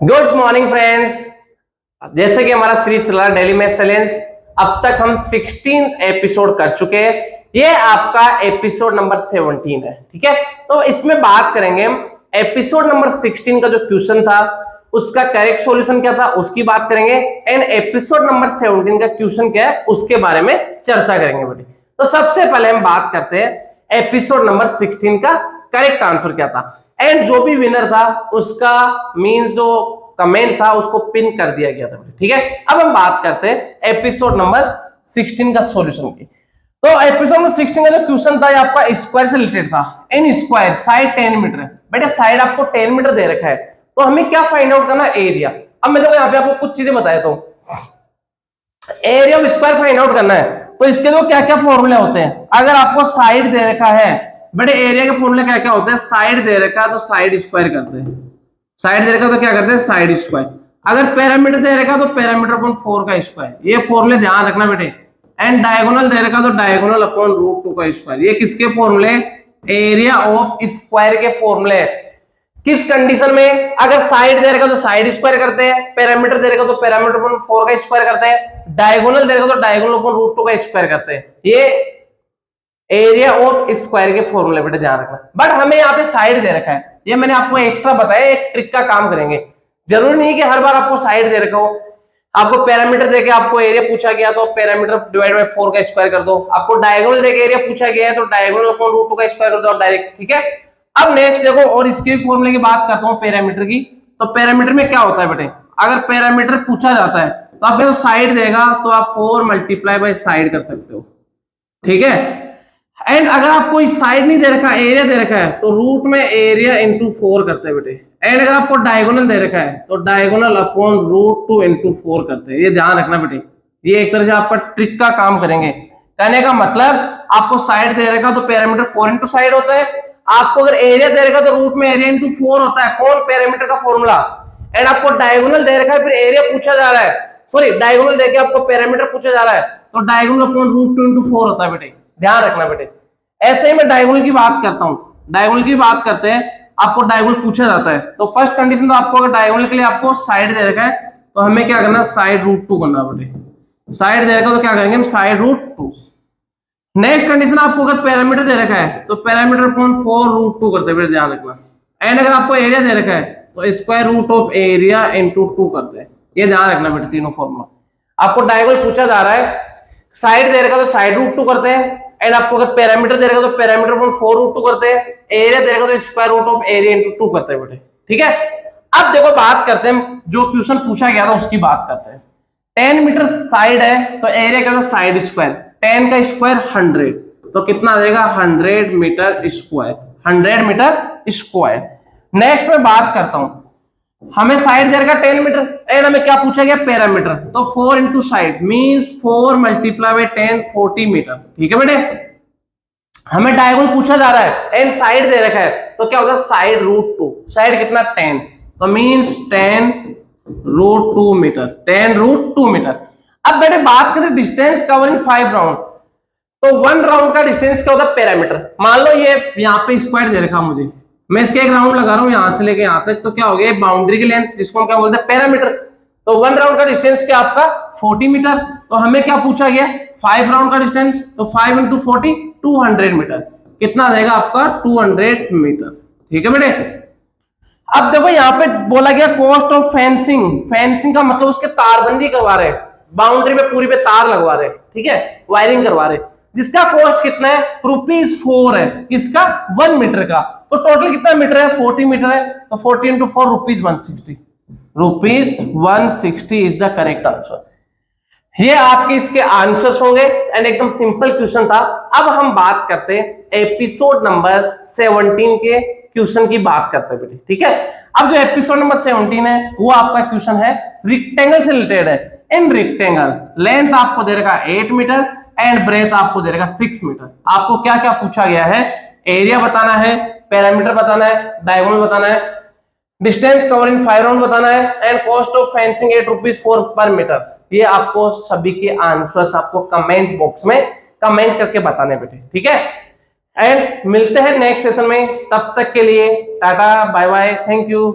Good morning friends. जैसे कि हमारा सीरीज चला डेली मैथ चैलेंज, अब तक हम 16 एपिसोड कर चुके हैं। ये आपका एपिसोड नंबर 17 है। ठीक है, तो इसमें बात करेंगे हम एपिसोड नंबर 16 का जो क्वेश्चन था उसका करेक्ट सॉल्यूशन क्या था उसकी बात करेंगे, एंड एपिसोड नंबर 17 का क्वेश्चन क्या है उसके बारे में चर्चा करेंगे बेटे। तो सबसे पहले हम बात करते हैं एपिसोड नंबर 16 का करेक्ट आंसर क्या था, एंड जो भी विनर था उसका मींस जो कमेंट था उसको पिन कर दिया गया था। ठीक है, अब हम बात करते हैं एपिसोड नंबर 16 का सॉल्यूशन की। तो एपिसोड नंबर 16 का जो क्वेश्चन था ये आपका स्क्वायर से रिलेटेड था। एन स्क्वायर साइड 10 मीटर, बेटे साइड आपको 10 मीटर दे रखा है, तो हमें क्या फाइंड आउट करना है, एरिया। अब मैं देखो यहाँ पे आपको कुछ चीजें बताया, तो area of square find out करना है, तो इसके दो क्या क्या फॉर्मूले होते हैं। अगर आपको साइड दे रखा है बेटे, एरिया के फॉर्मूले क्या क्या होते हैं, साइड दे रखा है तो साइड स्क्वायर करते हैं, साइड दे रखा तो क्या करते हैं साइड स्क्वायर। अगर पैरामीटर दे रखा तो पैरामीटर अपॉन 4 का स्क्वायर, ये फॉर्मूले ध्यान रखना बेटे। एंड डायगोनल दे रखा तो डायगोनल अपॉन रूट 2 का स्क्वायर, ये किसके फॉर्मूले, एरिया ऑफ स्क्वायर के फॉर्मूले। किस कंडीशन में, अगर साइड दे रखा तो साइड स्क्वायर करते हैं, पैरामीटर दे रखा तो पैरामीटर अपॉन 4 का स्क्वायर करते हैं, डायगोनल दे रखा तो डायगोनल अपॉन रूट 2 का स्क्वायर करते हैं। ये एरिया ऑफ स्क्वायर के फॉर्मूले बेटे ध्यान रखना। बट हमें यहाँ पे साइड दे रखा है, ये मैंने आपको एक्स्ट्रा बताया, एक ट्रिक का काम करेंगे। जरूरी नहीं कि हर बार आपको साइड दे रखा हो। आपको पैरामीटर देके आपको एरिया पूछा गया तो पैरामीटर डिवाइड बाय 4 का स्क्वायर कर दो। आपको डायगोनल देके एरिया पूछा गया है तो डायगोनल अपॉन रूट 2 का स्क्वायर कर दो डायरेक्ट। ठीक है, अब नेक्स्ट देखो, और इसके फॉर्मूले की बात करता हूँ पैरामीटर की। तो पैरामीटर में क्या होता है बेटे, अगर पैरामीटर पूछा जाता है तो आप देखो साइड देगा तो आप 4 मल्टीप्लाई बाय साइड कर सकते हो। ठीक है, एंड अगर आपको साइड नहीं दे रखा, एरिया दे रखा है, तो रूट में एरिया इंटू 4 करते हैं बेटे। एंड अगर आपको डायगोनल दे रखा है तो डायगोनल अपॉन रूट 2 इंटू 4 करते हैं, ये ध्यान रखना बेटे। ये एक तरह से आपका ट्रिक का काम करेंगे। कहने का मतलब, आपको साइड दे रखा तो पैरामीटर 4 इंटू साइड होता है, आपको अगर एरिया दे रखा तो रूट में एरिया इंटू 4 होता है, कौन, पैरामीटर का फॉर्मूला। एंड आपको डायगोनल दे रखा है, फिर एरिया पूछा जा रहा है, सॉरी डायगोनल देके आपको पैरामीटर पूछा जा रहा है, तो डायगोनल अपॉन रूट 2 इंटू 4 होता है बेटे, ध्यान रखना बेटे। ऐसे ही मैं डायगोनल की बात करता हूं, डायगोनल की बात करते हैं, आपको डायगोनल पूछा जाता है तो फर्स्ट कंडीशन तो आपको अगर डायगोनल के लिए आपको साइड दे रखा है तो हमें क्या करना, साइड रूट 2 करना बेटे। साइड दे रखा तो क्या करेंगे हम, साइड रूट 2। नेक्स्ट कंडीशन, आपको अगर पैरामीटर दे रखा है तो पैरामीटर अपॉन 4 रूट 2 करते हैं, ध्यान रखना। एंड अगर आपको एरिया दे रखा है तो square root of area into 2 करते हैं, ये ध्यान रखना बेटे तीनों फॉर्मूला। आपको डायगोनल पूछा जा रहा है, साइड दे रखा तो साइड रूट 2 करते हैं, एंड आपको अगर पैरामीटर दे रखा तो पैरामीटर अपॉन 4 रूट 2 करते हैं, एरिया दे रखा तो square root of area into 2 करते हैं बेटे। ठीक है, अब देखो बात करते हैं जो क्वेश्चन पूछा गया था उसकी बात करते हैं। 10 मीटर साइड है तो एरिया क्या था, साइड स्क्वायर, 10 का स्क्वायर 100, तो कितना आ जाएगा 100 meter square, 100 meter square. Next में बात करता हूं, हमें साइड दे रखा 10 मीटर, एंड हमें क्या पूछा गया, पैरामीटर, तो 4 into side means 4 multiply by 10 40 meter. ठीक है बेटे, हमें डायगोनल पूछा जा रहा है एंड साइड दे रखा है तो क्या होगा, साइड रूट 2, साइड कितना 10, तो means 10 root 2 meter, 10 root 2 meter. अब बेटे बात करें डिस्टेंस कवरिंग 5 राउंड, तो 1 राउंड का डिस्टेंस क्या होता है, पैरामीटर। मान लो ये यहाँ पे स्क्वायर दे रखा मुझे, मैं इसके एक राउंड लगा रहा हूं यहां से लेके यहां तक, तो क्या हो गया, बाउंड्री की लेंथ जिसको हम क्या बोलते हैं, पैरामीटर। तो 1 राउंड का डिस्टेंस क्या आपका 40 मीटर, तो हमें क्या पूछा गया, 5 राउंड का डिस्टेंस, तो 5 इंटू 40 200 मीटर, कितना देगा आपका 200 मीटर। ठीक है बेटे, अब देखो यहाँ पे बोला गया कॉस्ट ऑफ फेंसिंग, फेंसिंग का मतलब उसके तारबंदी करवा रहे, बाउंड्री पे पूरी पे तार लगवा रहे, ठीक है, वायरिंग करवा रहे, जिसका कॉस्ट कितना है, ₹4 है, किसका, 1 मीटर का। तो टोटल कितना मीटर है, 40 मीटर है, तो 40 into 4 ₹160, ₹160 is the correct answer. ये आपके इसके आंसर्स होंगे, एंड एकदम सिंपल क्वेश्चन था। अब हम बात करते हैं एपिसोड नंबर 17 के क्वेश्चन की बात करते हैं बेटे। ठीक है, अब जो एपिसोड नंबर 17 है वो आपका क्वेश्चन है रेक्टेंगल से रिलेटेड है। इन रेक्टेंगल लेंथ आपको दे रखा 8 मीटर एंड ब्रेथ आपको दे रखा 6 मीटर। आपको क्या क्या पूछा गया है, एरिया बताना है, पैरामीटर बताना है, डायगोनल बताना है, डिस्टेंस कवरिंग 5 राउंड बताना है, एंड कॉस्ट ऑफ फेंसिंग ₹8 पर मीटर। ये आपको सभी के आंसर्स आपको कमेंट बॉक्स में कमेंट करके बताने बेटे। ठीक है, एंड मिलते हैं नेक्स्ट सेशन में, तब तक के लिए tata bye bye, thank you.